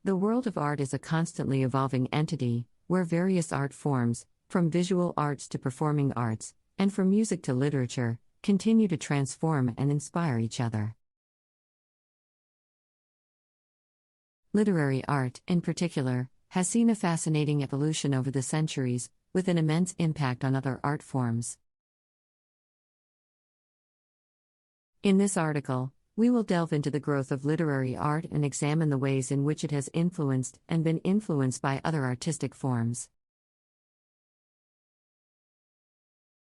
The world of art is a constantly evolving entity, where various art forms, from visual arts to performing arts, and from music to literature, continue to transform and inspire each other. Literary art, in particular, has seen a fascinating evolution over the centuries, with an immense impact on other art forms. In this article, we will delve into the growth of literary art and examine the ways in which it has influenced and been influenced by other artistic forms.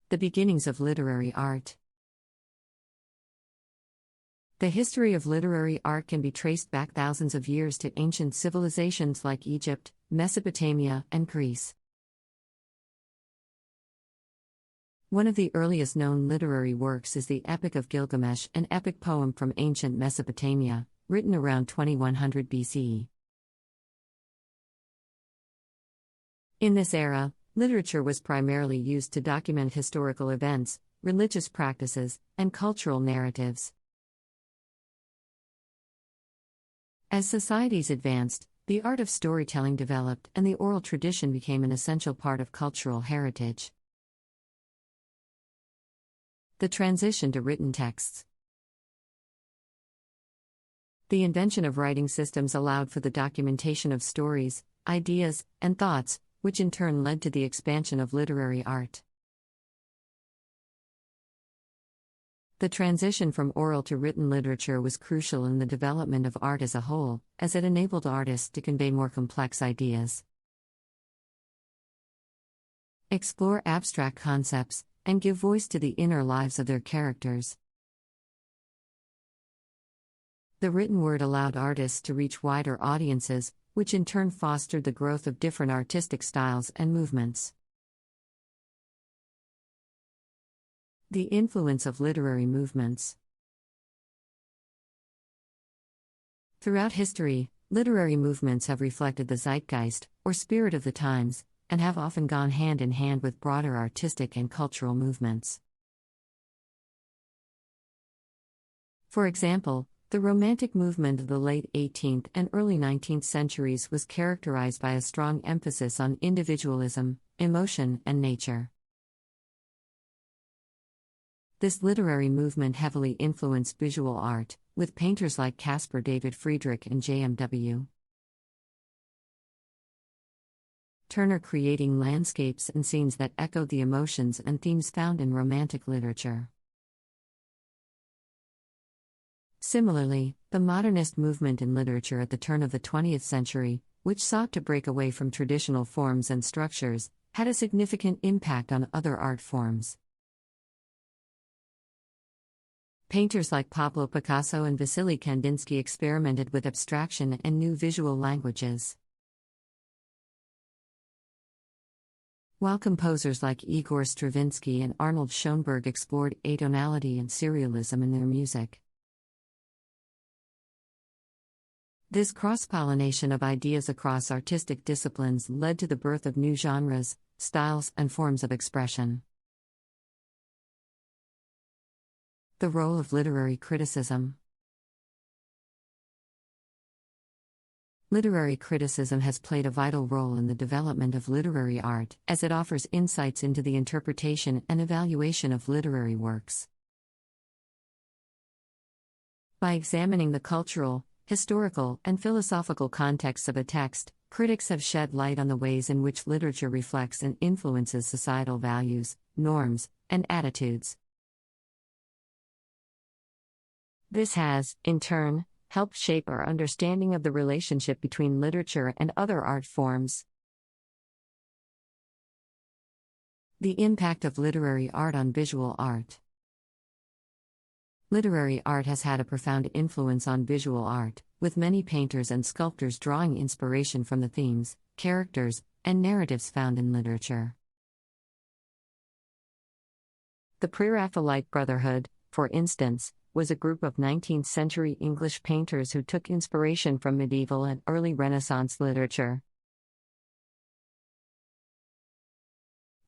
The beginnings of literary art. The history of literary art can be traced back thousands of years to ancient civilizations like Egypt, Mesopotamia, and Greece. One of the earliest known literary works is the Epic of Gilgamesh, an epic poem from ancient Mesopotamia, written around 2100 BCE. In this era, literature was primarily used to document historical events, religious practices, and cultural narratives. As societies advanced, the art of storytelling developed, and the oral tradition became an essential part of cultural heritage. The transition to written texts. The invention of writing systems allowed for the documentation of stories, ideas, and thoughts, which in turn led to the expansion of literary art. The transition from oral to written literature was crucial in the development of art as a whole, as it enabled artists to convey more complex ideas, explore abstract concepts, and give voice to the inner lives of their characters. The written word allowed artists to reach wider audiences, which in turn fostered the growth of different artistic styles and movements. The influence of literary movements. Throughout history, literary movements have reflected the zeitgeist, or spirit of the times, and have often gone hand in hand with broader artistic and cultural movements. For example, the Romantic movement of the late 18th and early 19th centuries was characterized by a strong emphasis on individualism, emotion, and nature. This literary movement heavily influenced visual art, with painters like Caspar David Friedrich and J.M.W. Turner creating landscapes and scenes that echoed the emotions and themes found in Romantic literature. Similarly, the modernist movement in literature at the turn of the 20th century, which sought to break away from traditional forms and structures, had a significant impact on other art forms. Painters like Pablo Picasso and Vasily Kandinsky experimented with abstraction and new visual languages, while composers like Igor Stravinsky and Arnold Schoenberg explored atonality and serialism in their music. This cross-pollination of ideas across artistic disciplines led to the birth of new genres, styles, and forms of expression. The role of literary criticism. Literary criticism has played a vital role in the development of literary art, as it offers insights into the interpretation and evaluation of literary works. By examining the cultural, historical, and philosophical contexts of a text, critics have shed light on the ways in which literature reflects and influences societal values, norms, and attitudes. This has, in turn, helped shape our understanding of the relationship between literature and other art forms. The impact of literary art on visual art. Literary art has had a profound influence on visual art, with many painters and sculptors drawing inspiration from the themes, characters, and narratives found in literature. The Pre-Raphaelite Brotherhood, for instance, was a group of 19th-century English painters who took inspiration from medieval and early Renaissance literature,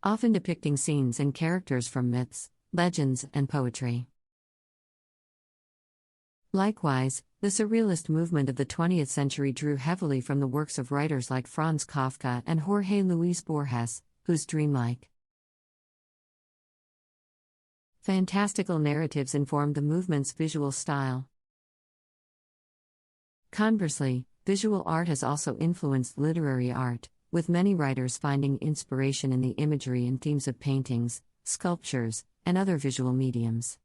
often depicting scenes and characters from myths, legends, and poetry. Likewise, the Surrealist movement of the 20th century drew heavily from the works of writers like Franz Kafka and Jorge Luis Borges, whose dreamlike, fantastical narratives informed the movement's visual style. Conversely, visual art has also influenced literary art, with many writers finding inspiration in the imagery and themes of paintings, sculptures, and other visual mediums.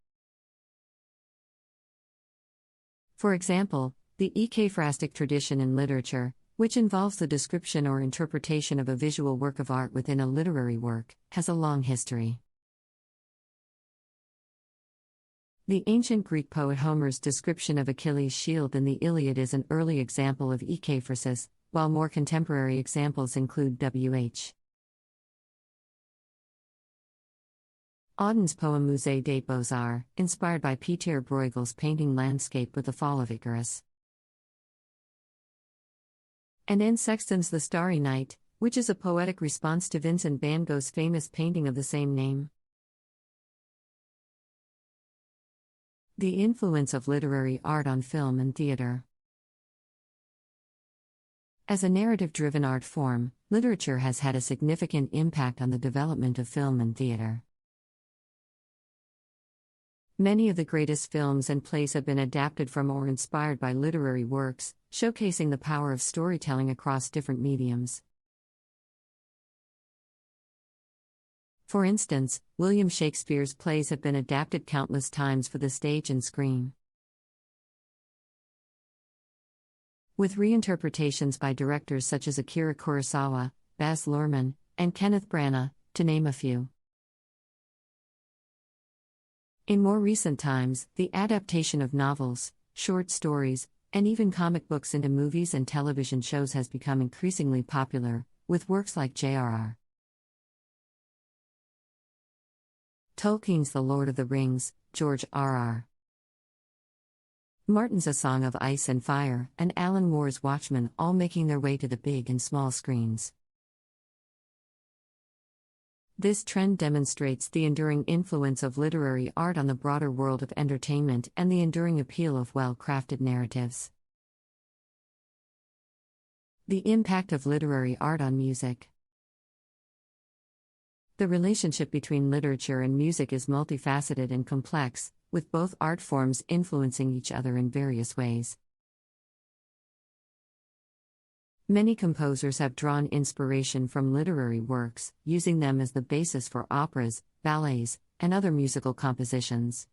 For example, the ekphrastic tradition in literature, which involves the description or interpretation of a visual work of art within a literary work, has a long history. The ancient Greek poet Homer's description of Achilles' shield in the Iliad is an early example of ekphrasis, while more contemporary examples include W.H. Auden's poem Musée des Beaux-Arts, inspired by Pieter Bruegel's painting Landscape with the Fall of Icarus. And N. Sexton's The Starry Night, which is a poetic response to Vincent van Gogh's famous painting of the same name. The influence of literary art on film and theater. As a narrative-driven art form, literature has had a significant impact on the development of film and theater. Many of the greatest films and plays have been adapted from or inspired by literary works, showcasing the power of storytelling across different mediums. For instance, William Shakespeare's plays have been adapted countless times for the stage and screen, with reinterpretations by directors such as Akira Kurosawa, Baz Luhrmann, and Kenneth Branagh, to name a few. In more recent times, the adaptation of novels, short stories, and even comic books into movies and television shows has become increasingly popular, with works like J.R.R. Tolkien's The Lord of the Rings, George R.R. Martin's A Song of Ice and Fire, and Alan Moore's Watchmen all making their way to the big and small screens. This trend demonstrates the enduring influence of literary art on the broader world of entertainment and the enduring appeal of well-crafted narratives. The impact of literary art on music. The relationship between literature and music is multifaceted and complex, with both art forms influencing each other in various ways. Many composers have drawn inspiration from literary works, using them as the basis for operas, ballets, and other musical compositions.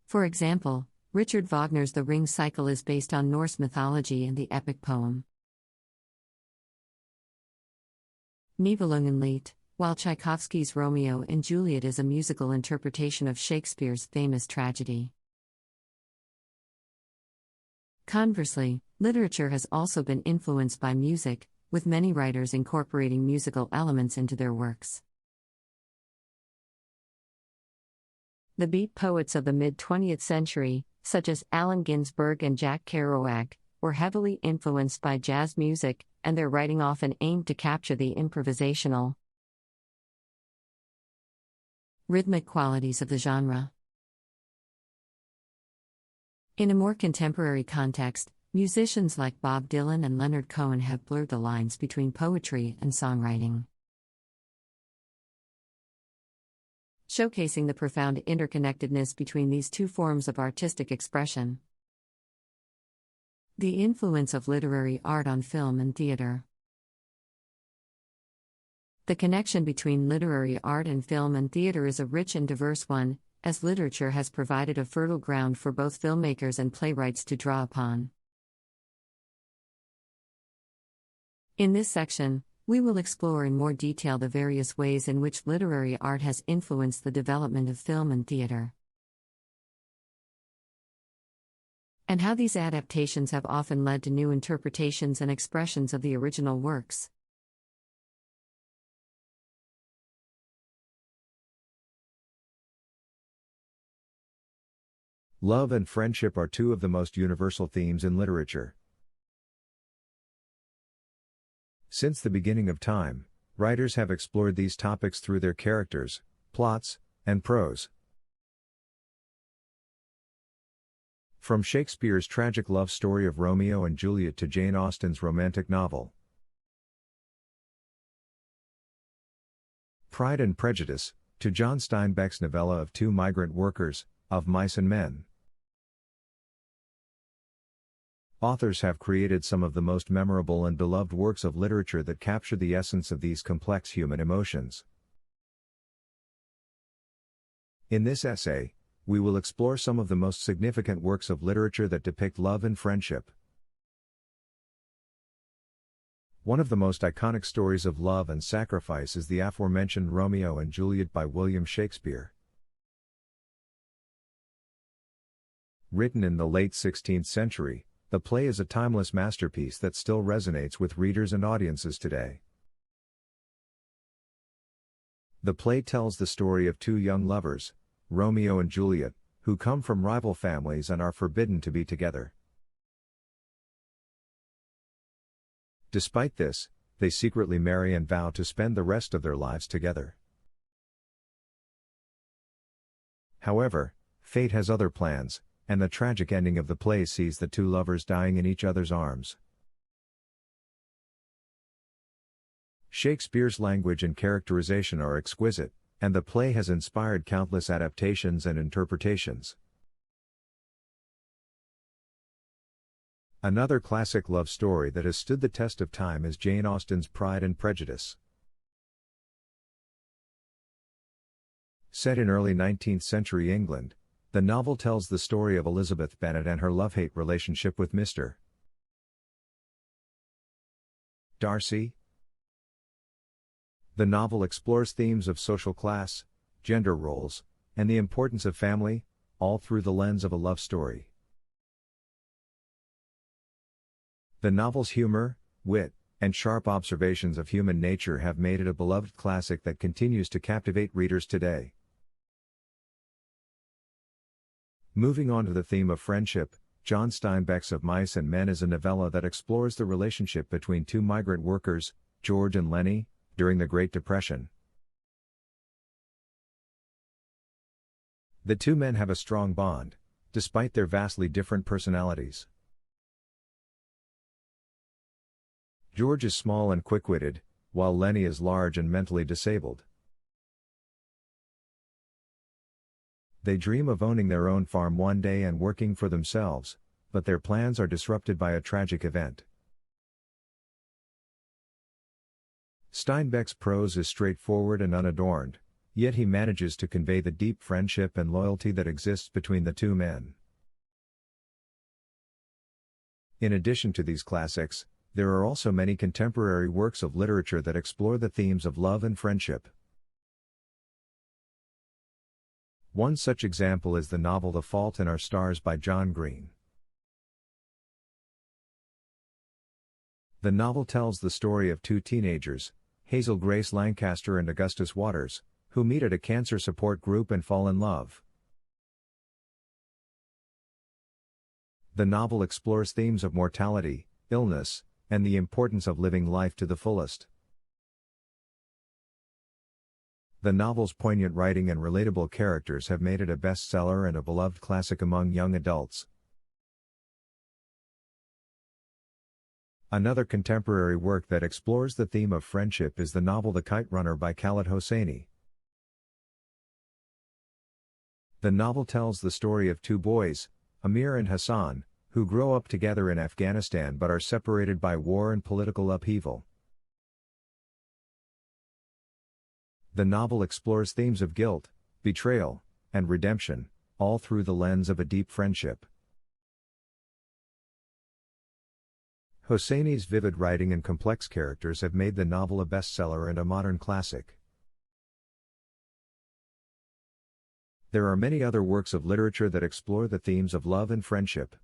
For example, Richard Wagner's The Ring Cycle is based on Norse mythology and the epic poem Nibelungenlied, while Tchaikovsky's Romeo and Juliet is a musical interpretation of Shakespeare's famous tragedy. Conversely, literature has also been influenced by music, with many writers incorporating musical elements into their works. The beat poets of the mid-20th century, such as Allen Ginsberg and Jack Kerouac, were heavily influenced by jazz music, and their writing often aimed to capture the improvisational, rhythmic qualities of the genre. In a more contemporary context, musicians like Bob Dylan and Leonard Cohen have blurred the lines between poetry and songwriting, showcasing the profound interconnectedness between these two forms of artistic expression. The influence of literary art on film and theater. The connection between literary art and film and theater is a rich and diverse one, as literature has provided a fertile ground for both filmmakers and playwrights to draw upon. In this section, we will explore in more detail the various ways in which literary art has influenced the development of film and theater, and how these adaptations have often led to new interpretations and expressions of the original works. Love and friendship are two of the most universal themes in literature. Since the beginning of time, writers have explored these topics through their characters, plots, and prose. From Shakespeare's tragic love story of Romeo and Juliet to Jane Austen's romantic novel Pride and Prejudice, to John Steinbeck's novella of two migrant workers, Of Mice and Men. Authors have created some of the most memorable and beloved works of literature that capture the essence of these complex human emotions. In this essay, we will explore some of the most significant works of literature that depict love and friendship. One of the most iconic stories of love and sacrifice is the aforementioned Romeo and Juliet by William Shakespeare. Written in the late 16th century, the play is a timeless masterpiece that still resonates with readers and audiences today. The play tells the story of two young lovers, Romeo and Juliet, who come from rival families and are forbidden to be together. Despite this, they secretly marry and vow to spend the rest of their lives together. However, fate has other plans, and the tragic ending of the play sees the two lovers dying in each other's arms. Shakespeare's language and characterization are exquisite, and the play has inspired countless adaptations and interpretations. Another classic love story that has stood the test of time is Jane Austen's Pride and Prejudice. Set in early 19th century England, the novel tells the story of Elizabeth Bennet and her love-hate relationship with Mr. Darcy. The novel explores themes of social class, gender roles, and the importance of family, all through the lens of a love story. The novel's humor, wit, and sharp observations of human nature have made it a beloved classic that continues to captivate readers today. Moving on to the theme of friendship, John Steinbeck's Of Mice and Men is a novella that explores the relationship between two migrant workers, George and Lenny, during the Great Depression. The two men have a strong bond, despite their vastly different personalities. George is small and quick-witted, while Lenny is large and mentally disabled. They dream of owning their own farm one day and working for themselves, but their plans are disrupted by a tragic event. Steinbeck's prose is straightforward and unadorned, yet he manages to convey the deep friendship and loyalty that exists between the two men. In addition to these classics, there are also many contemporary works of literature that explore the themes of love and friendship. One such example is the novel The Fault in Our Stars by John Green. The novel tells the story of two teenagers, Hazel Grace Lancaster and Augustus Waters, who meet at a cancer support group and fall in love. The novel explores themes of mortality, illness, and the importance of living life to the fullest. The novel's poignant writing and relatable characters have made it a bestseller and a beloved classic among young adults. Another contemporary work that explores the theme of friendship is the novel The Kite Runner by Khaled Hosseini. The novel tells the story of two boys, Amir and Hassan, who grow up together in Afghanistan but are separated by war and political upheaval. The novel explores themes of guilt, betrayal, and redemption, all through the lens of a deep friendship. Hosseini's vivid writing and complex characters have made the novel a bestseller and a modern classic. There are many other works of literature that explore the themes of love and friendship.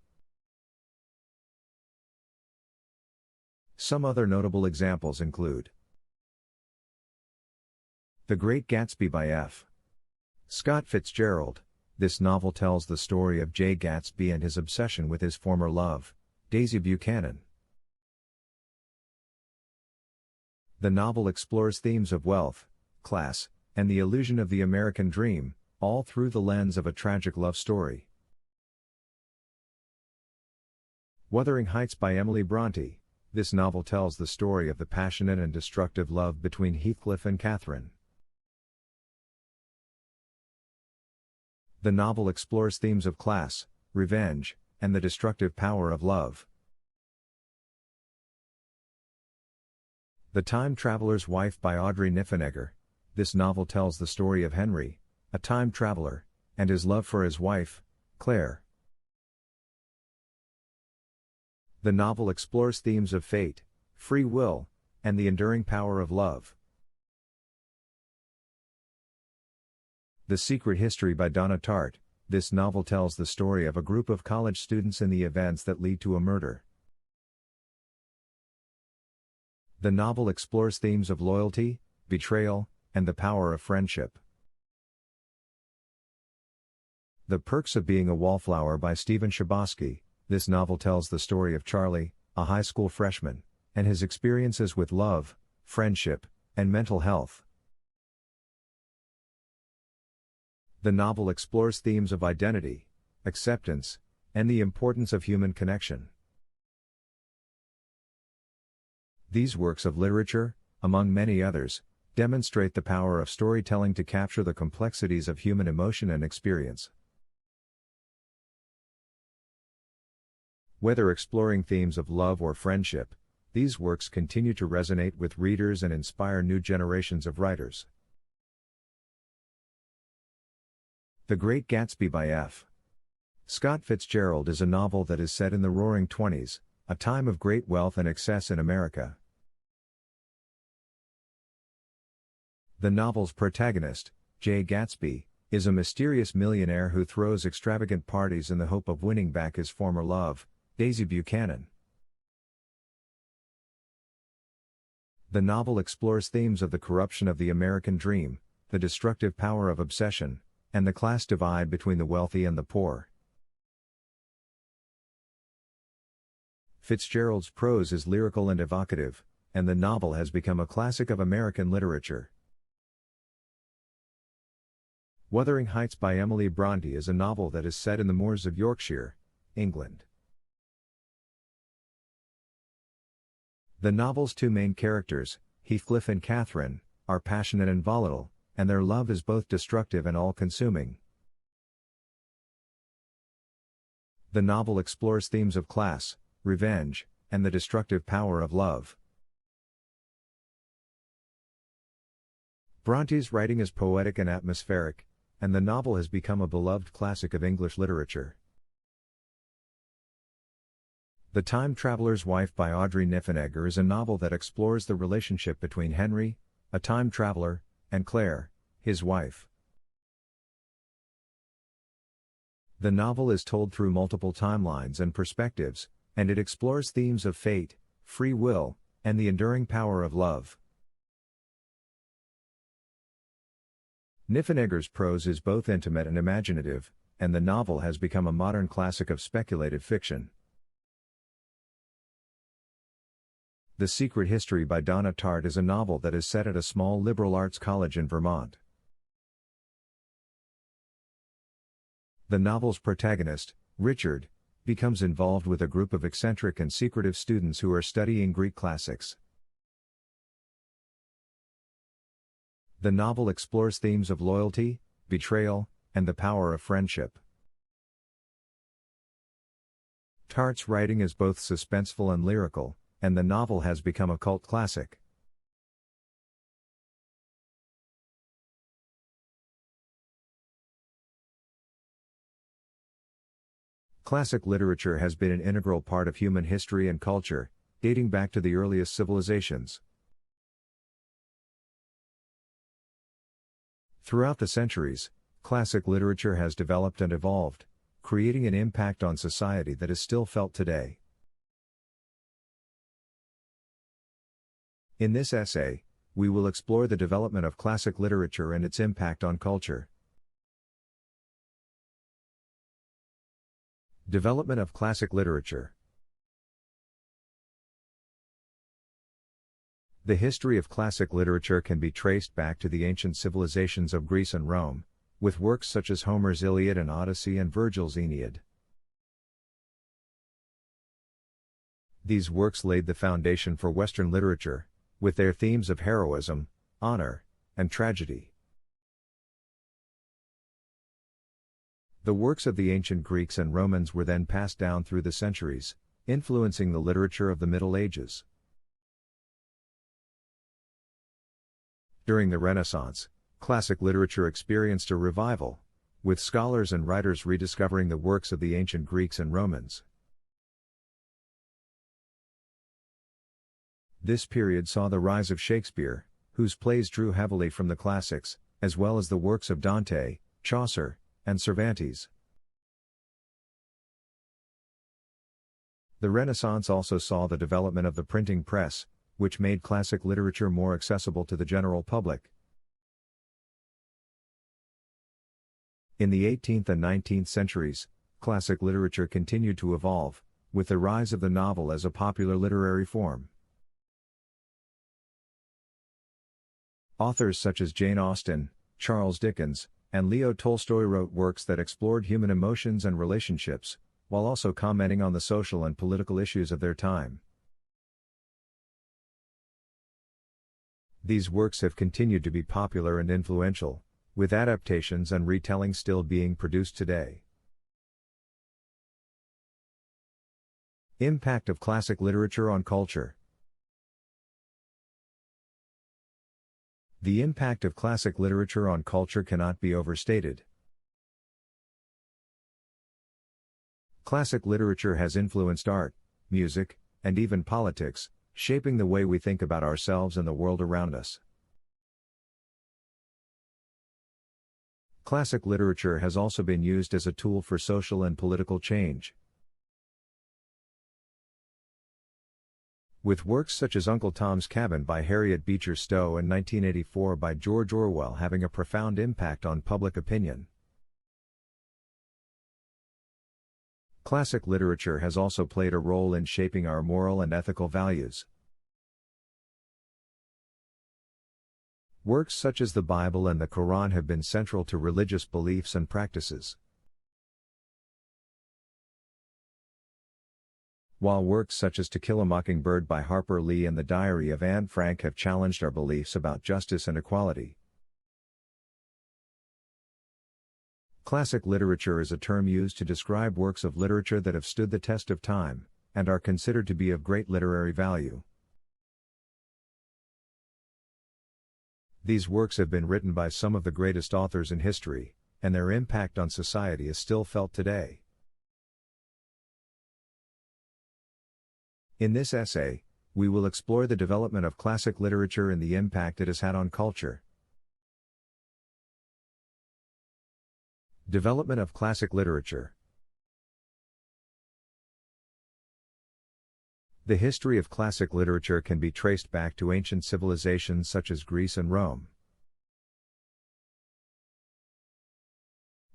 Some other notable examples include The Great Gatsby by F. Scott Fitzgerald. This novel tells the story of Jay Gatsby and his obsession with his former love, Daisy Buchanan. The novel explores themes of wealth, class, and the illusion of the American dream, all through the lens of a tragic love story. Wuthering Heights by Emily Bronte. This novel tells the story of the passionate and destructive love between Heathcliff and Catherine. The novel explores themes of class, revenge, and the destructive power of love. The Time Traveler's Wife by Audrey Niffenegger. This novel tells the story of Henry, a time traveler, and his love for his wife, Claire. The novel explores themes of fate, free will, and the enduring power of love. The Secret History by Donna Tartt. This novel tells the story of a group of college students and the events that lead to a murder. The novel explores themes of loyalty, betrayal, and the power of friendship. The Perks of Being a Wallflower by Stephen Chbosky. This novel tells the story of Charlie, a high school freshman, and his experiences with love, friendship, and mental health. The novel explores themes of identity, acceptance, and the importance of human connection. These works of literature, among many others, demonstrate the power of storytelling to capture the complexities of human emotion and experience. Whether exploring themes of love or friendship, these works continue to resonate with readers and inspire new generations of writers. The Great Gatsby by F. Scott Fitzgerald is a novel that is set in the Roaring Twenties, a time of great wealth and excess in America. The novel's protagonist, Jay Gatsby, is a mysterious millionaire who throws extravagant parties in the hope of winning back his former love, Daisy Buchanan. The novel explores themes of the corruption of the American dream, the destructive power of obsession, and the class divide between the wealthy and the poor. Fitzgerald's prose is lyrical and evocative, and the novel has become a classic of American literature. Wuthering Heights by Emily Bronte is a novel that is set in the moors of Yorkshire, England. The novel's two main characters, Heathcliff and Catherine, are passionate and volatile, and their love is both destructive and all-consuming. The novel explores themes of class, revenge, and the destructive power of love. Bronte's writing is poetic and atmospheric, and the novel has become a beloved classic of English literature. The Time Traveler's Wife by Audrey Niffenegger is a novel that explores the relationship between Henry, a time traveler, and Claire, his wife. The novel is told through multiple timelines and perspectives, and it explores themes of fate, free will, and the enduring power of love. Niffenegger's prose is both intimate and imaginative, and the novel has become a modern classic of speculative fiction. The Secret History by Donna Tartt is a novel that is set at a small liberal arts college in Vermont. The novel's protagonist, Richard, becomes involved with a group of eccentric and secretive students who are studying Greek classics. The novel explores themes of loyalty, betrayal, and the power of friendship. Tartt's writing is both suspenseful and lyrical, and the novel has become a cult classic. Classic literature has been an integral part of human history and culture, dating back to the earliest civilizations. Throughout the centuries, classic literature has developed and evolved, creating an impact on society that is still felt today. In this essay, we will explore the development of classic literature and its impact on culture. Development of classic literature. The history of classic literature can be traced back to the ancient civilizations of Greece and Rome, with works such as Homer's Iliad and Odyssey and Virgil's Aeneid. These works laid the foundation for Western literature, with their themes of heroism, honor, and tragedy. The works of the ancient Greeks and Romans were then passed down through the centuries, influencing the literature of the Middle Ages. During the Renaissance, classic literature experienced a revival, with scholars and writers rediscovering the works of the ancient Greeks and Romans. This period saw the rise of Shakespeare, whose plays drew heavily from the classics, as well as the works of Dante, Chaucer, and Cervantes. The Renaissance also saw the development of the printing press, which made classic literature more accessible to the general public. In the 18th and 19th centuries, classic literature continued to evolve, with the rise of the novel as a popular literary form. Authors such as Jane Austen, Charles Dickens, and Leo Tolstoy wrote works that explored human emotions and relationships, while also commenting on the social and political issues of their time. These works have continued to be popular and influential, with adaptations and retellings still being produced today. Impact of classic literature on culture. The impact of classic literature on culture cannot be overstated. Classic literature has influenced art, music, and even politics, shaping the way we think about ourselves and the world around us. Classic literature has also been used as a tool for social and political change. With works such as Uncle Tom's Cabin by Harriet Beecher Stowe and 1984 by George Orwell having a profound impact on public opinion. Classic literature has also played a role in shaping our moral and ethical values. Works such as the Bible and the Quran have been central to religious beliefs and practices. While works such as To Kill a Mockingbird by Harper Lee and The Diary of Anne Frank have challenged our beliefs about justice and equality. Classic literature is a term used to describe works of literature that have stood the test of time, and are considered to be of great literary value. These works have been written by some of the greatest authors in history, and their impact on society is still felt today. In this essay, we will explore the development of classic literature and the impact it has had on culture. Development of classic literature. The history of classic literature can be traced back to ancient civilizations such as Greece and Rome.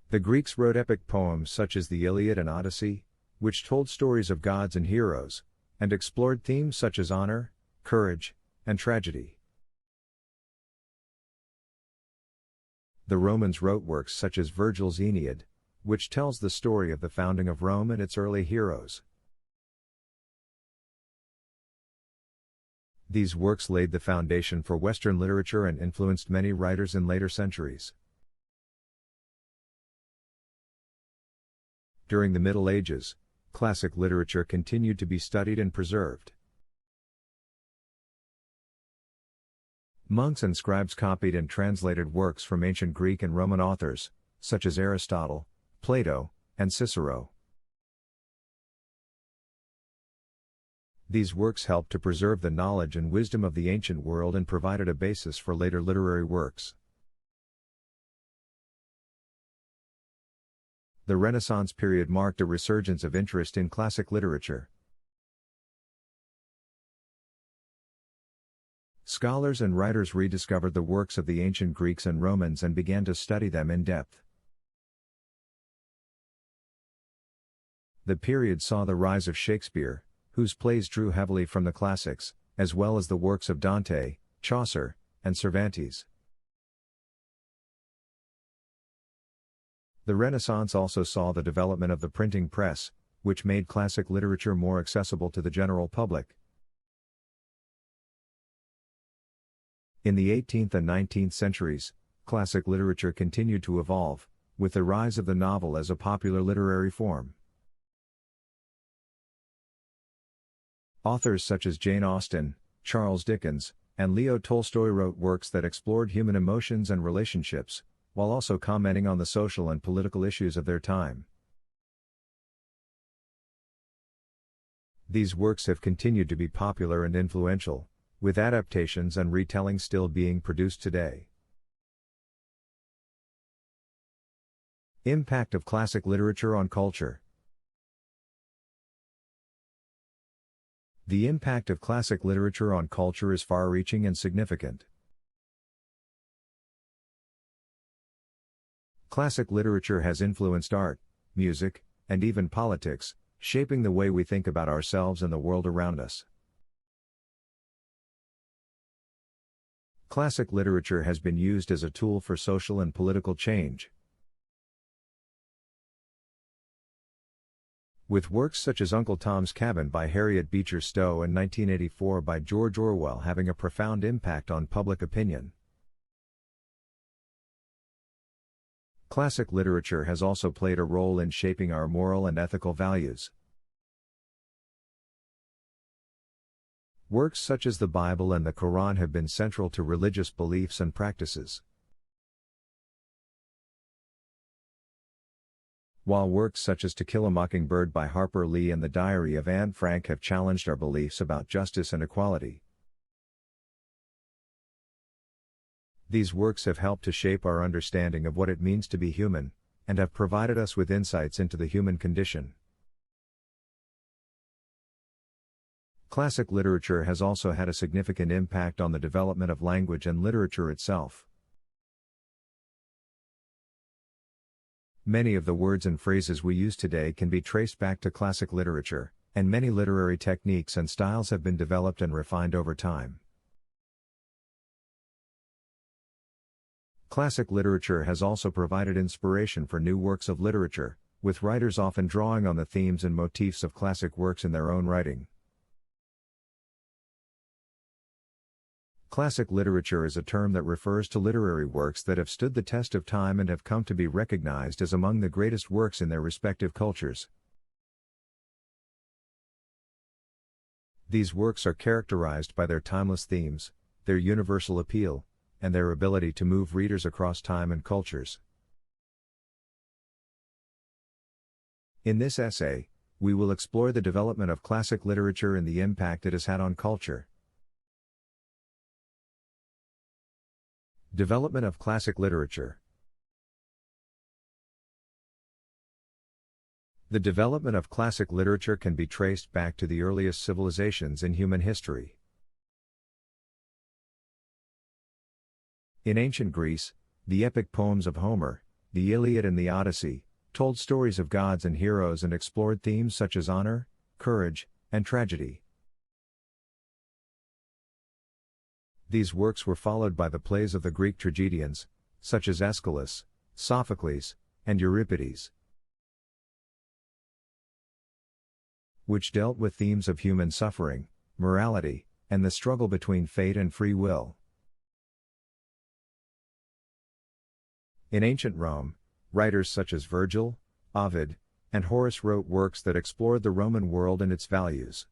The Greeks wrote epic poems such as the Iliad and Odyssey, which told stories of gods and heroes, and explored themes such as honor, courage, and tragedy. The Romans wrote works such as Virgil's Aeneid, which tells the story of the founding of Rome and its early heroes. These works laid the foundation for Western literature and influenced many writers in later centuries. During the Middle Ages, classic literature continued to be studied and preserved. Monks and scribes copied and translated works from ancient Greek and Roman authors, such as Aristotle, Plato, and Cicero. These works helped to preserve the knowledge and wisdom of the ancient world and provided a basis for later literary works. The Renaissance period marked a resurgence of interest in classic literature. Scholars and writers rediscovered the works of the ancient Greeks and Romans and began to study them in depth. The period saw the rise of Shakespeare, whose plays drew heavily from the classics, as well as the works of Dante, Chaucer, and Cervantes. The Renaissance also saw the development of the printing press, which made classic literature more accessible to the general public. In the 18th and 19th centuries, classic literature continued to evolve, with the rise of the novel as a popular literary form. Authors such as Jane Austen, Charles Dickens, and Leo Tolstoy wrote works that explored human emotions and relationships, while also commenting on the social and political issues of their time. These works have continued to be popular and influential, with adaptations and retellings still being produced today. Impact of classic literature on culture. The impact of classic literature on culture is far-reaching and significant. Classic literature has influenced art, music, and even politics, shaping the way we think about ourselves and the world around us. Classic literature has been used as a tool for social and political change. With works such as Uncle Tom's Cabin by Harriet Beecher Stowe and 1984 by George Orwell having a profound impact on public opinion. Classic literature has also played a role in shaping our moral and ethical values. Works such as the Bible and the Quran have been central to religious beliefs and practices. While works such as To Kill a Mockingbird by Harper Lee and The Diary of Anne Frank have challenged our beliefs about justice and equality. These works have helped to shape our understanding of what it means to be human, and have provided us with insights into the human condition. Classic literature has also had a significant impact on the development of language and literature itself. Many of the words and phrases we use today can be traced back to classic literature, and many literary techniques and styles have been developed and refined over time. Classic literature has also provided inspiration for new works of literature, with writers often drawing on the themes and motifs of classic works in their own writing. Classic literature is a term that refers to literary works that have stood the test of time and have come to be recognized as among the greatest works in their respective cultures. These works are characterized by their timeless themes, their universal appeal, and their ability to move readers across time and cultures. In this essay, we will explore the development of classic literature and the impact it has had on culture. Development of classic literature. The development of classic literature can be traced back to the earliest civilizations in human history. In ancient Greece, the epic poems of Homer, the Iliad and the Odyssey, told stories of gods and heroes and explored themes such as honor, courage, and tragedy. These works were followed by the plays of the Greek tragedians, such as Aeschylus, Sophocles, and Euripides, which dealt with themes of human suffering, morality, and the struggle between fate and free will. In ancient Rome, writers such as Virgil, Ovid, and Horace wrote works that explored the Roman world and its values.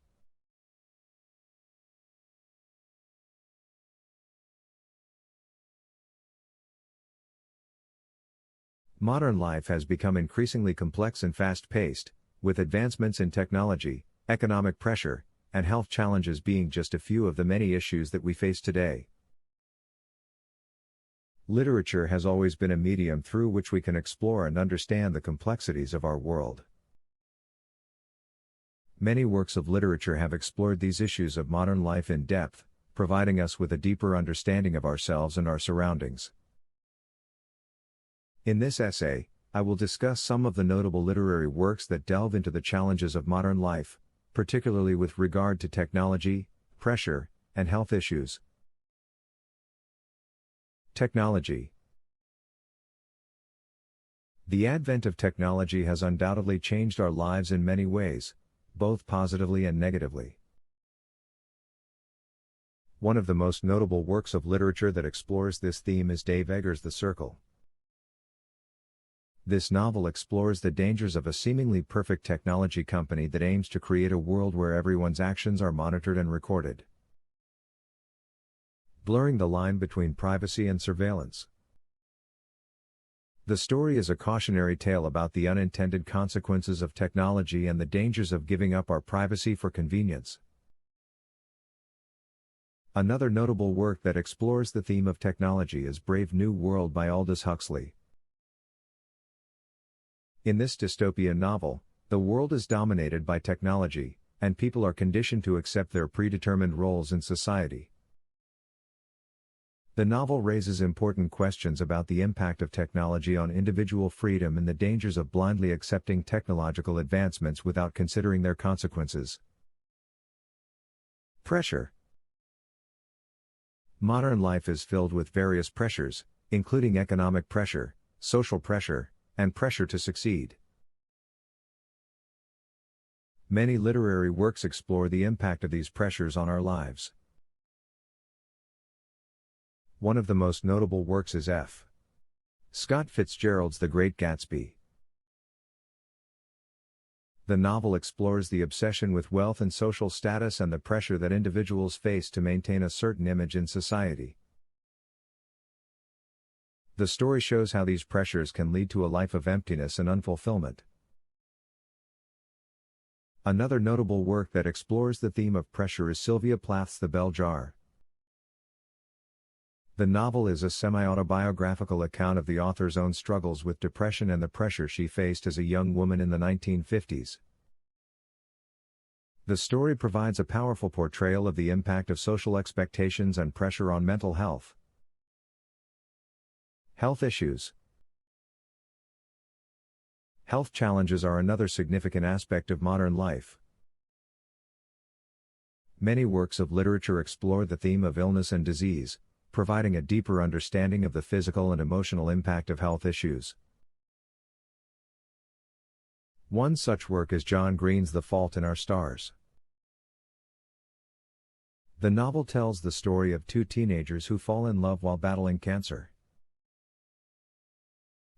Modern life has become increasingly complex and fast-paced, with advancements in technology, economic pressure, and health challenges being just a few of the many issues that we face today. Literature has always been a medium through which we can explore and understand the complexities of our world. Many works of literature have explored these issues of modern life in depth, providing us with a deeper understanding of ourselves and our surroundings. In this essay, I will discuss some of the notable literary works that delve into the challenges of modern life, particularly with regard to technology, pressure, and health issues. Technology. The advent of technology has undoubtedly changed our lives in many ways, both positively and negatively. One of the most notable works of literature that explores this theme is Dave Eggers' The Circle. This novel explores the dangers of a seemingly perfect technology company that aims to create a world where everyone's actions are monitored and recorded, blurring the line between privacy and surveillance. The story is a cautionary tale about the unintended consequences of technology and the dangers of giving up our privacy for convenience. Another notable work that explores the theme of technology is Brave New World by Aldous Huxley. In this dystopian novel, the world is dominated by technology, and people are conditioned to accept their predetermined roles in society. The novel raises important questions about the impact of technology on individual freedom and the dangers of blindly accepting technological advancements without considering their consequences. Pressure. Modern life is filled with various pressures, including economic pressure, social pressure, and pressure to succeed. Many literary works explore the impact of these pressures on our lives. One of the most notable works is F. Scott Fitzgerald's The Great Gatsby. The novel explores the obsession with wealth and social status and the pressure that individuals face to maintain a certain image in society. The story shows how these pressures can lead to a life of emptiness and unfulfillment. Another notable work that explores the theme of pressure is Sylvia Plath's The Bell Jar. The novel is a semi-autobiographical account of the author's own struggles with depression and the pressure she faced as a young woman in the 1950s. The story provides a powerful portrayal of the impact of social expectations and pressure on mental health. Health issues. Health challenges are another significant aspect of modern life. Many works of literature explore the theme of illness and disease, providing a deeper understanding of the physical and emotional impact of health issues. One such work is John Green's The Fault in Our Stars. The novel tells the story of two teenagers who fall in love while battling cancer.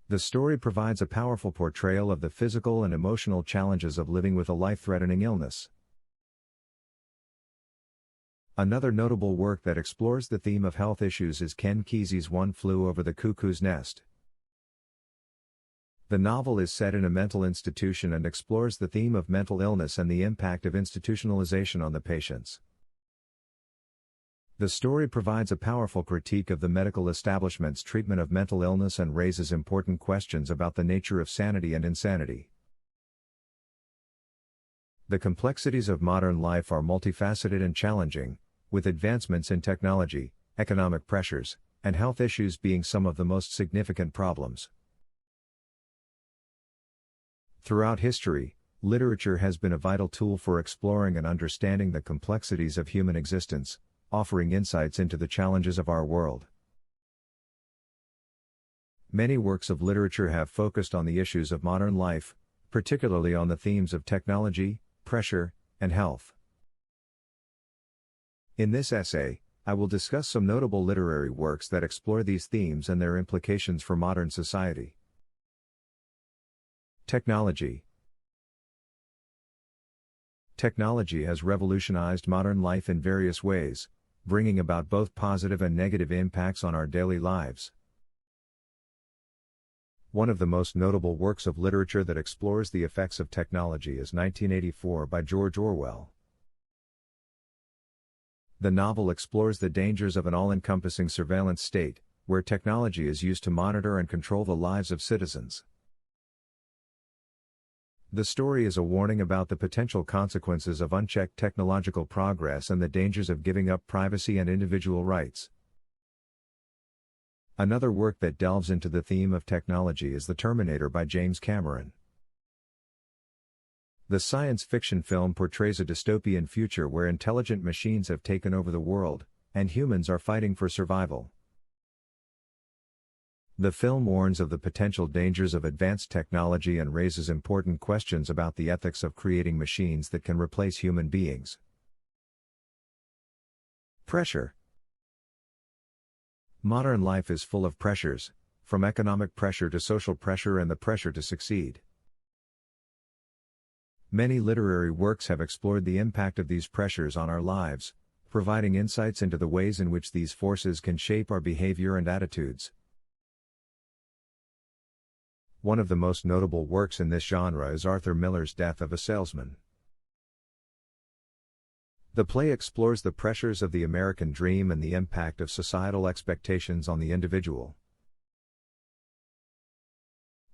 The story provides a powerful portrayal of the physical and emotional challenges of living with a life-threatening illness. Another notable work that explores the theme of health issues is Ken Kesey's One Flew Over the Cuckoo's Nest. The novel is set in a mental institution and explores the theme of mental illness and the impact of institutionalization on the patients. The story provides a powerful critique of the medical establishment's treatment of mental illness and raises important questions about the nature of sanity and insanity. The complexities of modern life are multifaceted and challenging, with advancements in technology, economic pressures, and health issues being some of the most significant problems. Throughout history, literature has been a vital tool for exploring and understanding the complexities of human existence, offering insights into the challenges of our world. Many works of literature have focused on the issues of modern life, particularly on the themes of technology, pressure, and health. In this essay, I will discuss some notable literary works that explore these themes and their implications for modern society. Technology. Technology has revolutionized modern life in various ways, bringing about both positive and negative impacts on our daily lives. One of the most notable works of literature that explores the effects of technology is 1984 by George Orwell. The novel explores the dangers of an all-encompassing surveillance state, where technology is used to monitor and control the lives of citizens. The story is a warning about the potential consequences of unchecked technological progress and the dangers of giving up privacy and individual rights. Another work that delves into the theme of technology is The Terminator by James Cameron. The science fiction film portrays a dystopian future where intelligent machines have taken over the world, and humans are fighting for survival. The film warns of the potential dangers of advanced technology and raises important questions about the ethics of creating machines that can replace human beings. Pressure. Modern life is full of pressures, from economic pressure to social pressure and the pressure to succeed. Many literary works have explored the impact of these pressures on our lives, providing insights into the ways in which these forces can shape our behavior and attitudes. One of the most notable works in this genre is Arthur Miller's Death of a Salesman. The play explores the pressures of the American dream and the impact of societal expectations on the individual.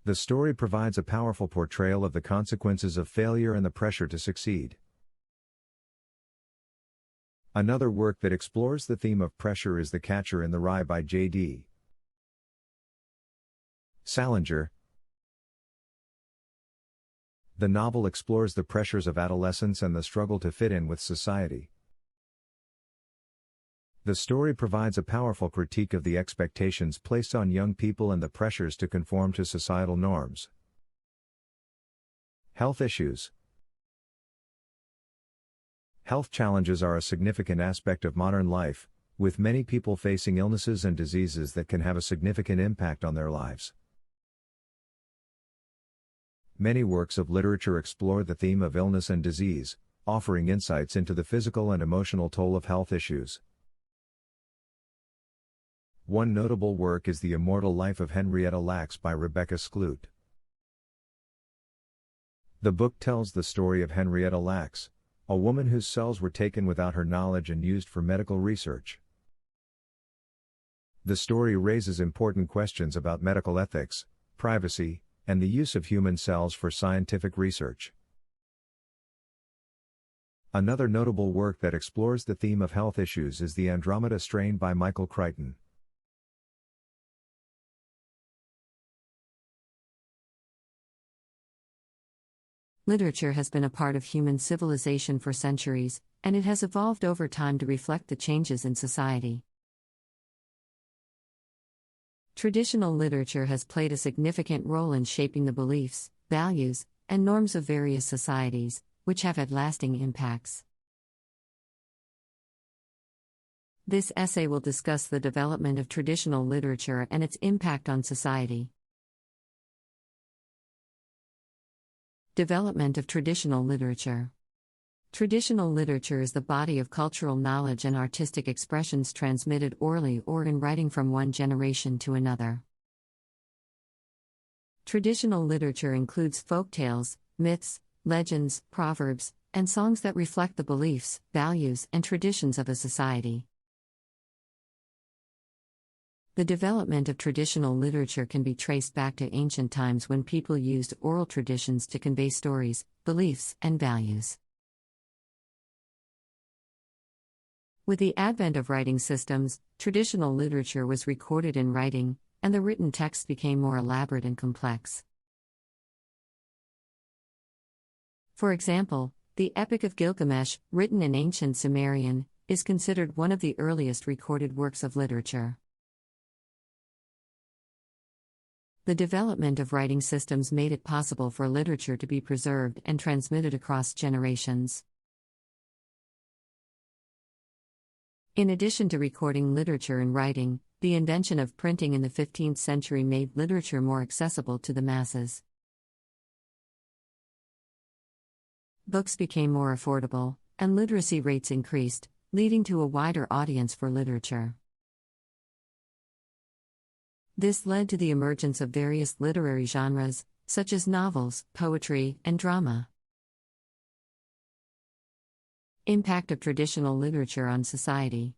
The story provides a powerful portrayal of the consequences of failure and the pressure to succeed. Another work that explores the theme of pressure is The Catcher in the Rye by J.D. Salinger. The novel explores the pressures of adolescence and the struggle to fit in with society. The story provides a powerful critique of the expectations placed on young people and the pressures to conform to societal norms. Health issues. Health challenges are a significant aspect of modern life, with many people facing illnesses and diseases that can have a significant impact on their lives. Many works of literature explore the theme of illness and disease, offering insights into the physical and emotional toll of health issues. One notable work is The Immortal Life of Henrietta Lacks by Rebecca Skloot. The book tells the story of Henrietta Lacks, a woman whose cells were taken without her knowledge and used for medical research. The story raises important questions about medical ethics, privacy, and the use of human cells for scientific research. Another notable work that explores the theme of health issues is The Andromeda Strain by Michael Crichton. Literature has been a part of human civilization for centuries, and it has evolved over time to reflect the changes in society. Traditional literature has played a significant role in shaping the beliefs, values, and norms of various societies, which have had lasting impacts. This essay will discuss the development of traditional literature and its impact on society. Development of traditional literature. Traditional literature is the body of cultural knowledge and artistic expressions transmitted orally or in writing from one generation to another. Traditional literature includes folk tales, myths, legends, proverbs, and songs that reflect the beliefs, values, and traditions of a society. The development of traditional literature can be traced back to ancient times when people used oral traditions to convey stories, beliefs, and values. With the advent of writing systems, traditional literature was recorded in writing, and the written text became more elaborate and complex. For example, the Epic of Gilgamesh, written in ancient Sumerian, is considered one of the earliest recorded works of literature. The development of writing systems made it possible for literature to be preserved and transmitted across generations. In addition to recording literature in writing, the invention of printing in the 15th century made literature more accessible to the masses. Books became more affordable, and literacy rates increased, leading to a wider audience for literature. This led to the emergence of various literary genres, such as novels, poetry, and drama. Impact of traditional literature on society.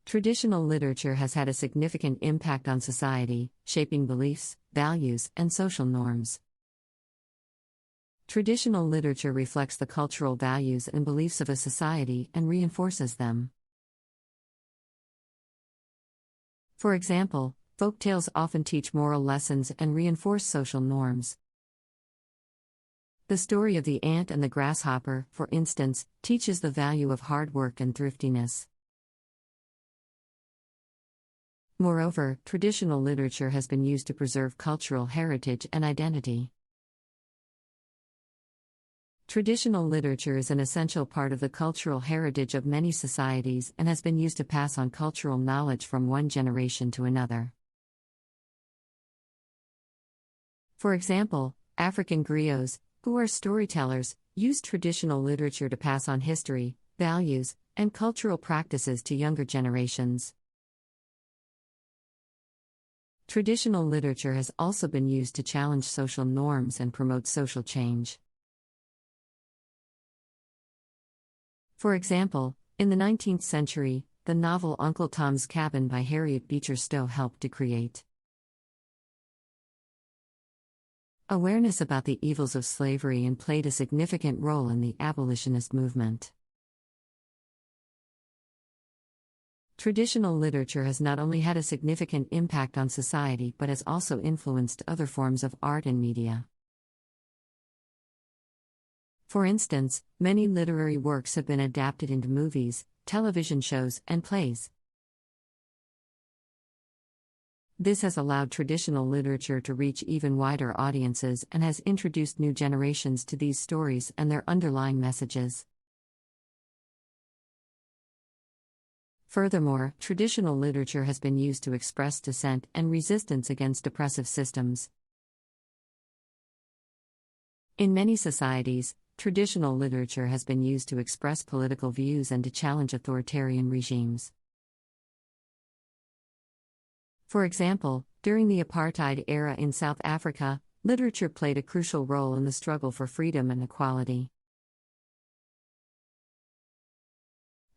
Traditional literature has had a significant impact on society, shaping beliefs, values, and social norms. Traditional literature reflects the cultural values and beliefs of a society and reinforces them. For example, folk tales often teach moral lessons and reinforce social norms. The story of the ant and the grasshopper, for instance, teaches the value of hard work and thriftiness. Moreover, traditional literature has been used to preserve cultural heritage and identity. Traditional literature is an essential part of the cultural heritage of many societies and has been used to pass on cultural knowledge from one generation to another. For example, African griots, who are storytellers, use traditional literature to pass on history, values, and cultural practices to younger generations. Traditional literature has also been used to challenge social norms and promote social change. For example, in the 19th century, the novel Uncle Tom's Cabin by Harriet Beecher Stowe helped to create awareness about the evils of slavery and played a significant role in the abolitionist movement. Traditional literature has not only had a significant impact on society but has also influenced other forms of art and media. For instance, many literary works have been adapted into movies, television shows, and plays. This has allowed traditional literature to reach even wider audiences and has introduced new generations to these stories and their underlying messages. Furthermore, traditional literature has been used to express dissent and resistance against oppressive systems. In many societies, traditional literature has been used to express political views and to challenge authoritarian regimes. For example, during the apartheid era in South Africa, literature played a crucial role in the struggle for freedom and equality.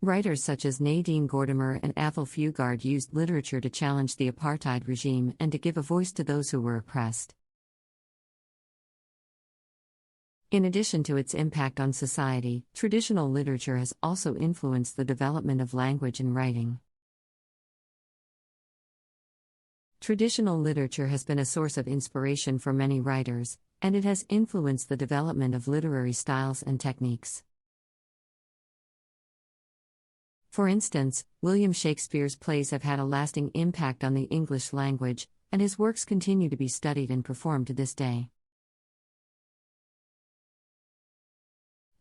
Writers such as Nadine Gordimer and Athol Fugard used literature to challenge the apartheid regime and to give a voice to those who were oppressed. In addition to its impact on society, traditional literature has also influenced the development of language and writing. Traditional literature has been a source of inspiration for many writers, and it has influenced the development of literary styles and techniques. For instance, William Shakespeare's plays have had a lasting impact on the English language, and his works continue to be studied and performed to this day.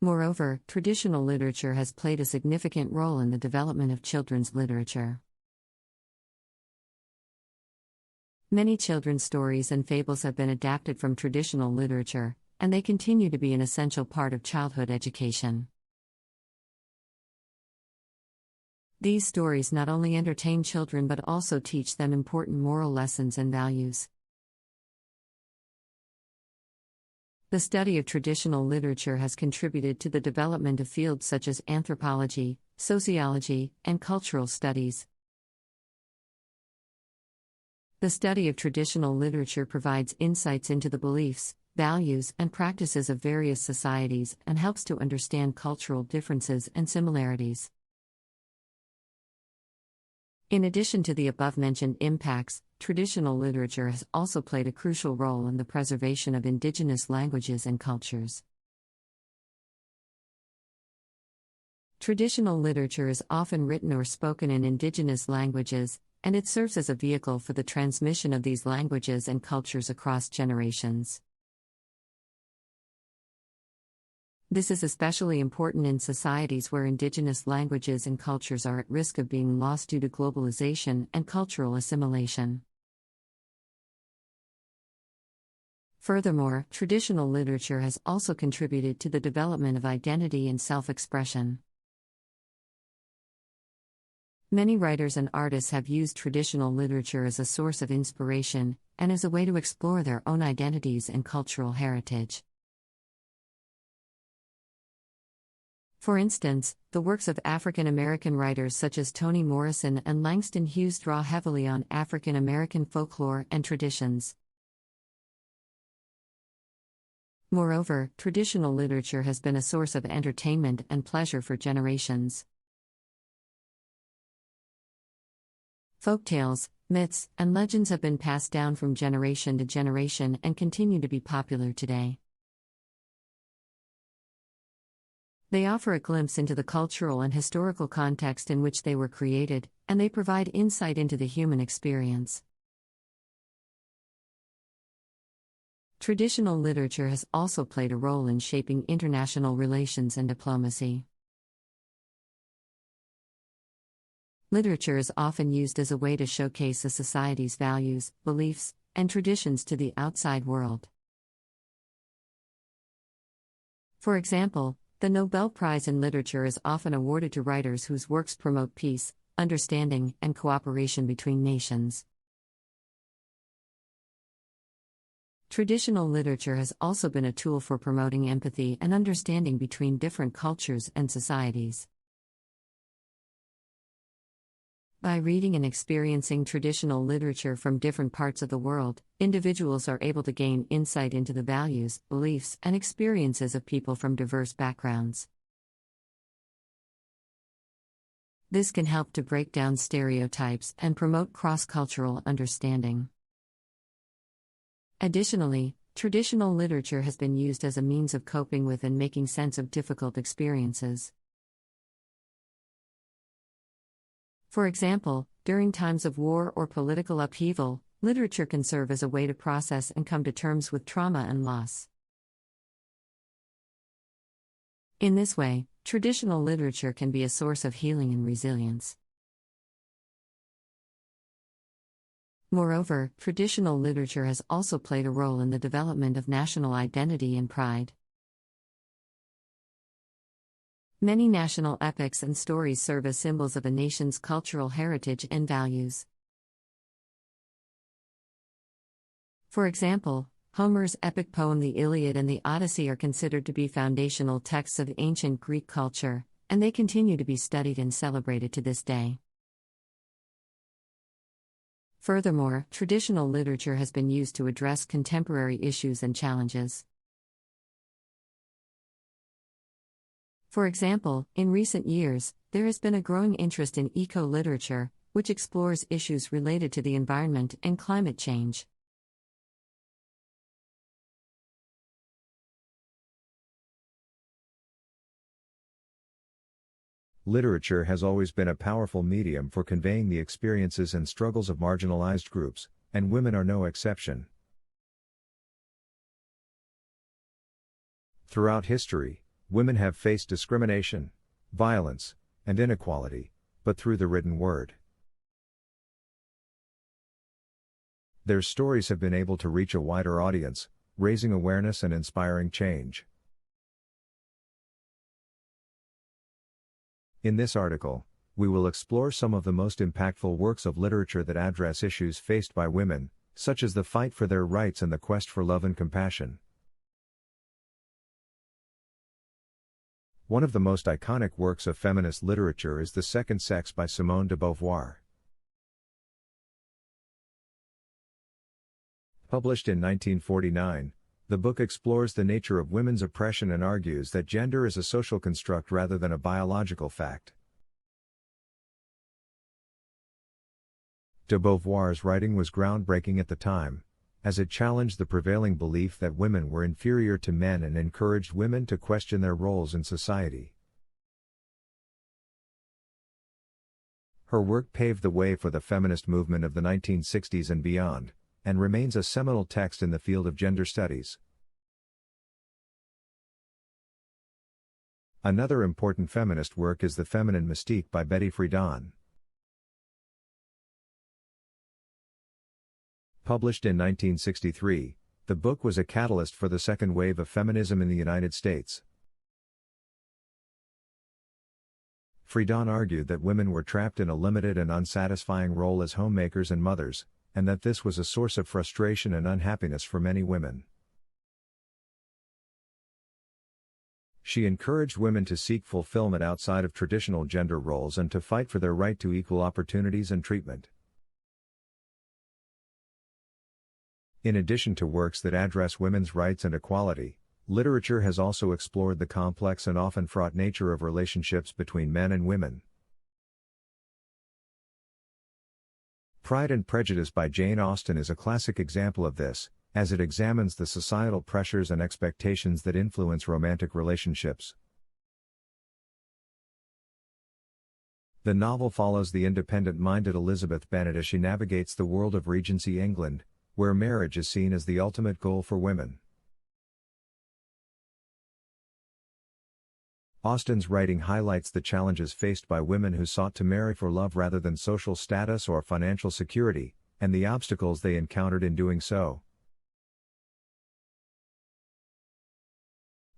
Moreover, traditional literature has played a significant role in the development of children's literature. Many children's stories and fables have been adapted from traditional literature, and they continue to be an essential part of childhood education. These stories not only entertain children but also teach them important moral lessons and values. The study of traditional literature has contributed to the development of fields such as anthropology, sociology, and cultural studies. The study of traditional literature provides insights into the beliefs, values, and practices of various societies and helps to understand cultural differences and similarities. In addition to the above-mentioned impacts, traditional literature has also played a crucial role in the preservation of indigenous languages and cultures. Traditional literature is often written or spoken in indigenous languages, and it serves as a vehicle for the transmission of these languages and cultures across generations. This is especially important in societies where indigenous languages and cultures are at risk of being lost due to globalization and cultural assimilation. Furthermore, traditional literature has also contributed to the development of identity and self-expression. Many writers and artists have used traditional literature as a source of inspiration and as a way to explore their own identities and cultural heritage. For instance, the works of African American writers such as Toni Morrison and Langston Hughes draw heavily on African American folklore and traditions. Moreover, traditional literature has been a source of entertainment and pleasure for generations. Folktales, myths, and legends have been passed down from generation to generation and continue to be popular today. They offer a glimpse into the cultural and historical context in which they were created, and they provide insight into the human experience. Traditional literature has also played a role in shaping international relations and diplomacy. Literature is often used as a way to showcase a society's values, beliefs, and traditions to the outside world. For example, the Nobel Prize in Literature is often awarded to writers whose works promote peace, understanding, and cooperation between nations. Traditional literature has also been a tool for promoting empathy and understanding between different cultures and societies. By reading and experiencing traditional literature from different parts of the world, individuals are able to gain insight into the values, beliefs, and experiences of people from diverse backgrounds. This can help to break down stereotypes and promote cross-cultural understanding. Additionally, traditional literature has been used as a means of coping with and making sense of difficult experiences. For example, during times of war or political upheaval, literature can serve as a way to process and come to terms with trauma and loss. In this way, traditional literature can be a source of healing and resilience. Moreover, traditional literature has also played a role in the development of national identity and pride. Many national epics and stories serve as symbols of a nation's cultural heritage and values. For example, Homer's epic poem The Iliad and the Odyssey are considered to be foundational texts of ancient Greek culture, and they continue to be studied and celebrated to this day. Furthermore, traditional literature has been used to address contemporary issues and challenges. For example, in recent years, there has been a growing interest in eco-literature, which explores issues related to the environment and climate change. Literature has always been a powerful medium for conveying the experiences and struggles of marginalized groups, and women are no exception. Throughout history, women have faced discrimination, violence, and inequality, but through the written word. Their stories have been able to reach a wider audience, raising awareness and inspiring change. In this article, we will explore some of the most impactful works of literature that address issues faced by women, such as the fight for their rights and the quest for love and compassion. One of the most iconic works of feminist literature is The Second Sex by Simone de Beauvoir. Published in 1949, the book explores the nature of women's oppression and argues that gender is a social construct rather than a biological fact. De Beauvoir's writing was groundbreaking at the time, as it challenged the prevailing belief that women were inferior to men and encouraged women to question their roles in society. Her work paved the way for the feminist movement of the 1960s and beyond, and remains a seminal text in the field of gender studies. Another important feminist work is The Feminine Mystique by Betty Friedan. Published in 1963, the book was a catalyst for the second wave of feminism in the United States. Friedan argued that women were trapped in a limited and unsatisfying role as homemakers and mothers, and that this was a source of frustration and unhappiness for many women. She encouraged women to seek fulfillment outside of traditional gender roles and to fight for their right to equal opportunities and treatment. In addition to works that address women's rights and equality, literature has also explored the complex and often fraught nature of relationships between men and women. Pride and Prejudice by Jane Austen is a classic example of this, as it examines the societal pressures and expectations that influence romantic relationships. The novel follows the independent-minded Elizabeth Bennet as she navigates the world of Regency England, where marriage is seen as the ultimate goal for women. Austen's writing highlights the challenges faced by women who sought to marry for love rather than social status or financial security, and the obstacles they encountered in doing so.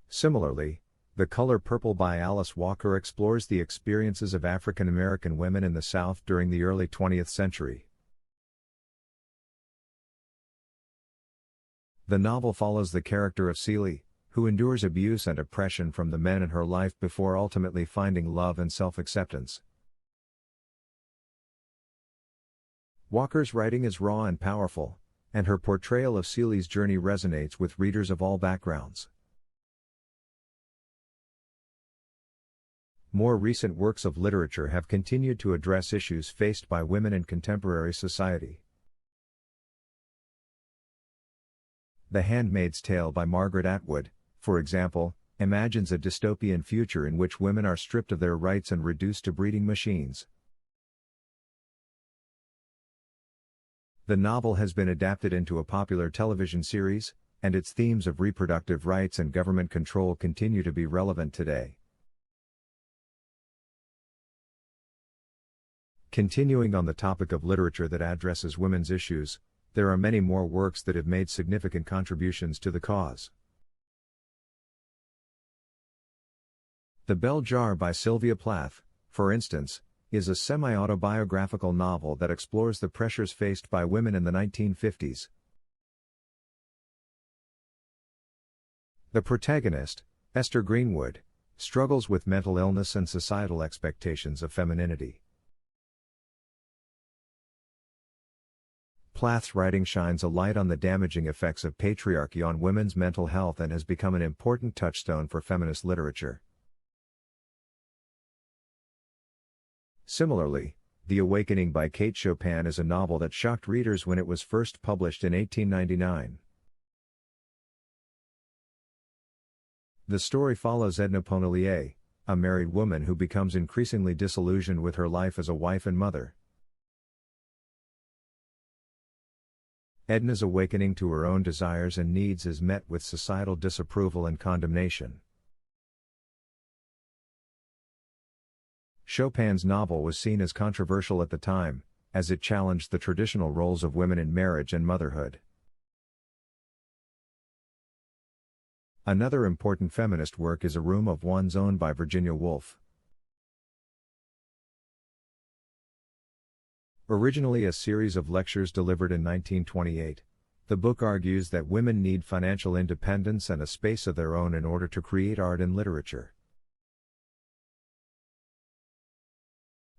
Similarly, The Color Purple by Alice Walker explores the experiences of African American women in the South during the early 20th century. The novel follows the character of Celie, who endures abuse and oppression from the men in her life before ultimately finding love and self-acceptance. Walker's writing is raw and powerful, and her portrayal of Celie's journey resonates with readers of all backgrounds. More recent works of literature have continued to address issues faced by women in contemporary society. The Handmaid's Tale by Margaret Atwood, for example, imagines a dystopian future in which women are stripped of their rights and reduced to breeding machines. The novel has been adapted into a popular television series, and its themes of reproductive rights and government control continue to be relevant today. Continuing on the topic of literature that addresses women's issues, there are many more works that have made significant contributions to the cause. The Bell Jar by Sylvia Plath, for instance, is a semi-autobiographical novel that explores the pressures faced by women in the 1950s. The protagonist, Esther Greenwood, struggles with mental illness and societal expectations of femininity. Plath's writing shines a light on the damaging effects of patriarchy on women's mental health and has become an important touchstone for feminist literature. Similarly, The Awakening by Kate Chopin is a novel that shocked readers when it was first published in 1899. The story follows Edna Pontellier, a married woman who becomes increasingly disillusioned with her life as a wife and mother. Edna's awakening to her own desires and needs is met with societal disapproval and condemnation. Chopin's novel was seen as controversial at the time, as it challenged the traditional roles of women in marriage and motherhood. Another important feminist work is A Room of One's Own by Virginia Woolf. Originally a series of lectures delivered in 1928, the book argues that women need financial independence and a space of their own in order to create art and literature.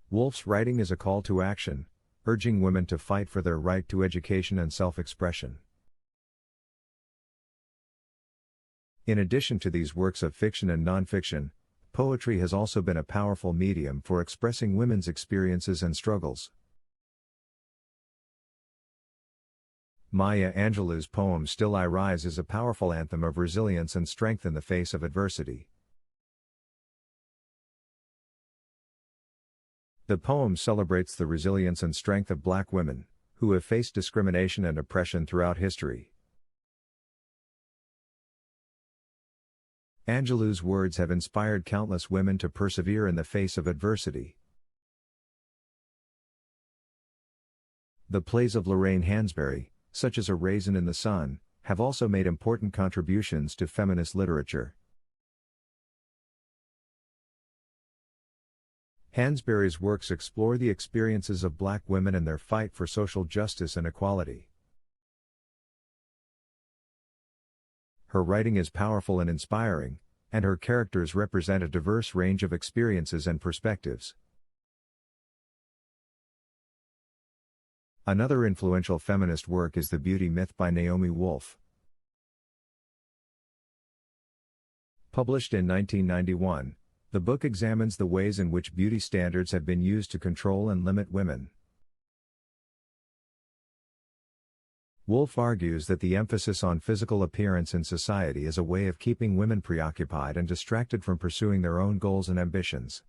Woolf's writing is a call to action, urging women to fight for their right to education and self-expression. In addition to these works of fiction and nonfiction, poetry has also been a powerful medium for expressing women's experiences and struggles. Maya Angelou's poem Still I Rise is a powerful anthem of resilience and strength in the face of adversity. The poem celebrates the resilience and strength of Black women, who have faced discrimination and oppression throughout history. Angelou's words have inspired countless women to persevere in the face of adversity. The plays of Lorraine Hansberry, such as A Raisin in the Sun, have also made important contributions to feminist literature. Hansberry's works explore the experiences of Black women and their fight for social justice and equality. Her writing is powerful and inspiring, and her characters represent a diverse range of experiences and perspectives. Another influential feminist work is The Beauty Myth by Naomi Wolf. Published in 1991, the book examines the ways in which beauty standards have been used to control and limit women. Wolf argues that the emphasis on physical appearance in society is a way of keeping women preoccupied and distracted from pursuing their own goals and ambitions.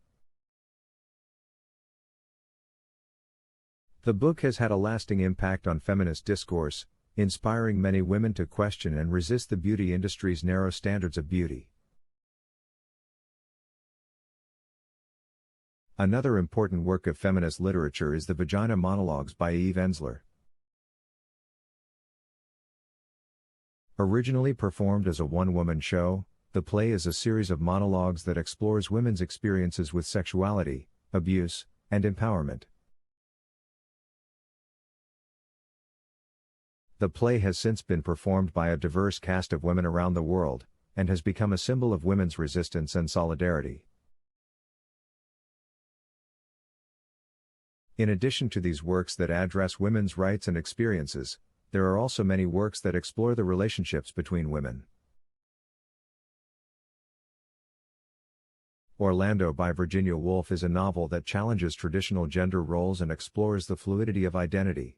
The book has had a lasting impact on feminist discourse, inspiring many women to question and resist the beauty industry's narrow standards of beauty. Another important work of feminist literature is The Vagina Monologues by Eve Ensler. Originally performed as a one-woman show, the play is a series of monologues that explores women's experiences with sexuality, abuse, and empowerment. The play has since been performed by a diverse cast of women around the world, and has become a symbol of women's resistance and solidarity. In addition to these works that address women's rights and experiences, there are also many works that explore the relationships between women. Orlando by Virginia Woolf is a novel that challenges traditional gender roles and explores the fluidity of identity.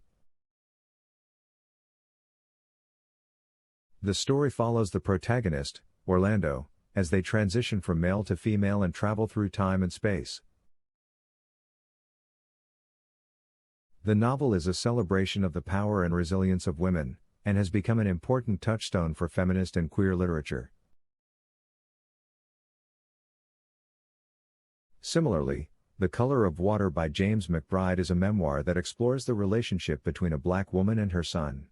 The story follows the protagonist, Orlando, as they transition from male to female and travel through time and space. The novel is a celebration of the power and resilience of women, and has become an important touchstone for feminist and queer literature. Similarly, The Color of Water by James McBride is a memoir that explores the relationship between a black woman and her son.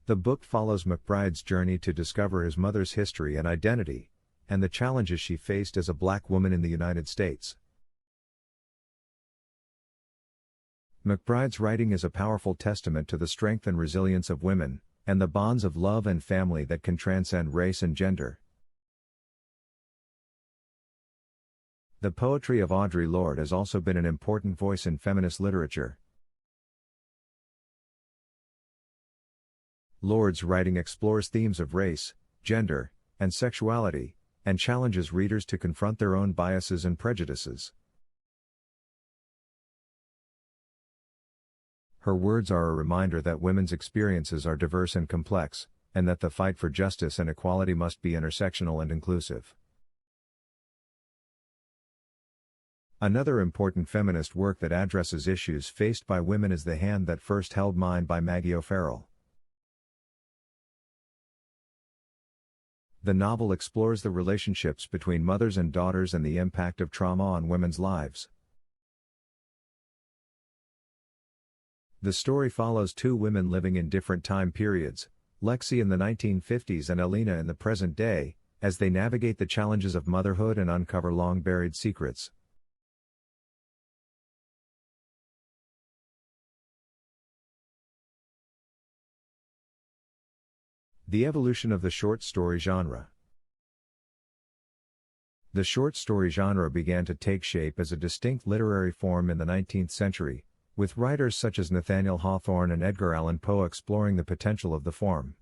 The book follows McBride's journey to discover his mother's history and identity, and the challenges she faced as a black woman in the United States. McBride's writing is a powerful testament to the strength and resilience of women, and the bonds of love and family that can transcend race and gender. The poetry of Audre Lorde has also been an important voice in feminist literature. Lorde's writing explores themes of race, gender, and sexuality, and challenges readers to confront their own biases and prejudices. Her words are a reminder that women's experiences are diverse and complex, and that the fight for justice and equality must be intersectional and inclusive. Another important feminist work that addresses issues faced by women is The Hand That First Held Mine by Maggie O'Farrell. The novel explores the relationships between mothers and daughters and the impact of trauma on women's lives. The story follows two women living in different time periods, Lexi in the 1950s and Alina in the present day, as they navigate the challenges of motherhood and uncover long-buried secrets. The evolution of the short story genre. The short story genre began to take shape as a distinct literary form in the 19th century, with writers such as Nathaniel Hawthorne and Edgar Allan Poe exploring the potential of the form.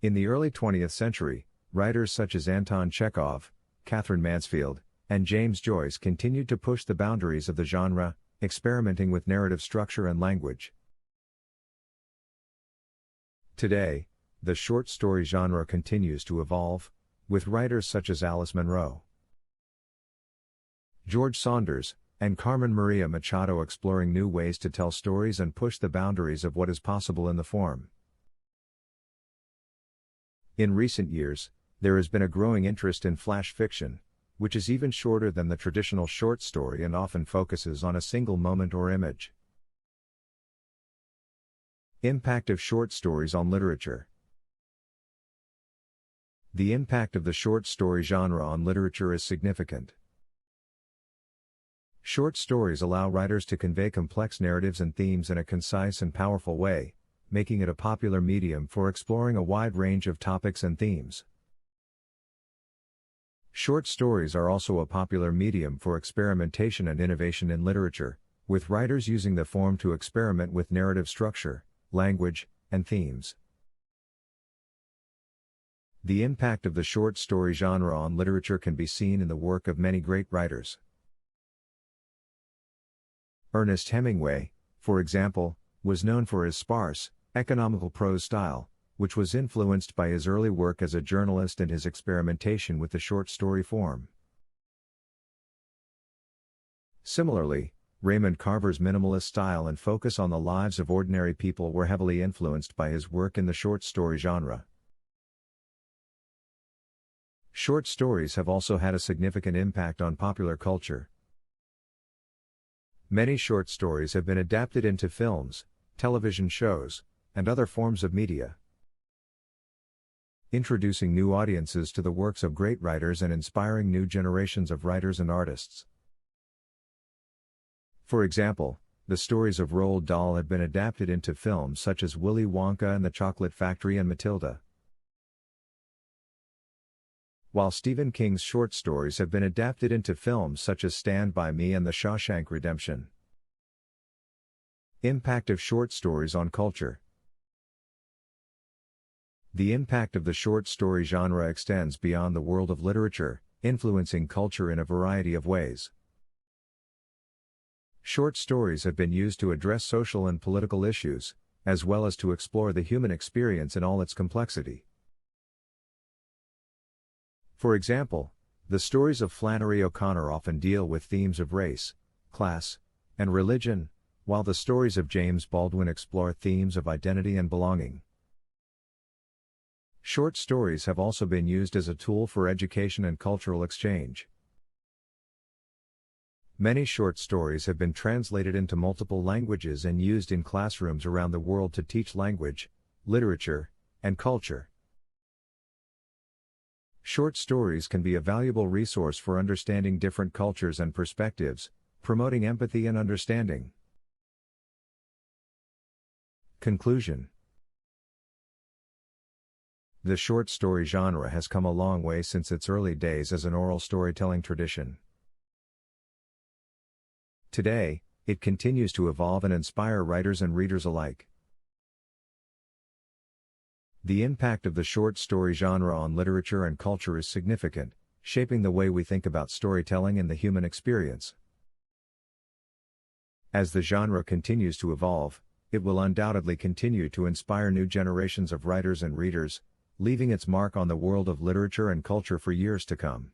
In the early 20th century, writers such as Anton Chekhov, Catherine Mansfield, and James Joyce continued to push the boundaries of the genre, experimenting with narrative structure and language. Today, the short story genre continues to evolve, with writers such as Alice Munro, George Saunders, and Carmen Maria Machado exploring new ways to tell stories and push the boundaries of what is possible in the form. In recent years, there has been a growing interest in flash fiction, which is even shorter than the traditional short story and often focuses on a single moment or image. Impact of short stories on literature. The impact of the short story genre on literature is significant. Short stories allow writers to convey complex narratives and themes in a concise and powerful way, making it a popular medium for exploring a wide range of topics and themes. Short stories are also a popular medium for experimentation and innovation in literature, with writers using the form to experiment with narrative structure, language, and themes. The impact of the short story genre on literature can be seen in the work of many great writers. Ernest Hemingway, for example, was known for his sparse, economical prose style, which was influenced by his early work as a journalist and his experimentation with the short story form. Similarly, Raymond Carver's minimalist style and focus on the lives of ordinary people were heavily influenced by his work in the short story genre. Short stories have also had a significant impact on popular culture. Many short stories have been adapted into films, television shows, and other forms of media, introducing new audiences to the works of great writers and inspiring new generations of writers and artists. For example, the stories of Roald Dahl have been adapted into films such as Willy Wonka and the Chocolate Factory and Matilda, while Stephen King's short stories have been adapted into films such as Stand By Me and The Shawshank Redemption. Impact of short stories on culture. The impact of the short story genre extends beyond the world of literature, influencing culture in a variety of ways. Short stories have been used to address social and political issues, as well as to explore the human experience in all its complexity. For example, the stories of Flannery O'Connor often deal with themes of race, class, and religion, while the stories of James Baldwin explore themes of identity and belonging. Short stories have also been used as a tool for education and cultural exchange. Many short stories have been translated into multiple languages and used in classrooms around the world to teach language, literature, and culture. Short stories can be a valuable resource for understanding different cultures and perspectives, promoting empathy and understanding. Conclusion. The short story genre has come a long way since its early days as an oral storytelling tradition. Today, it continues to evolve and inspire writers and readers alike. The impact of the short story genre on literature and culture is significant, shaping the way we think about storytelling and the human experience. As the genre continues to evolve, it will undoubtedly continue to inspire new generations of writers and readers, leaving its mark on the world of literature and culture for years to come.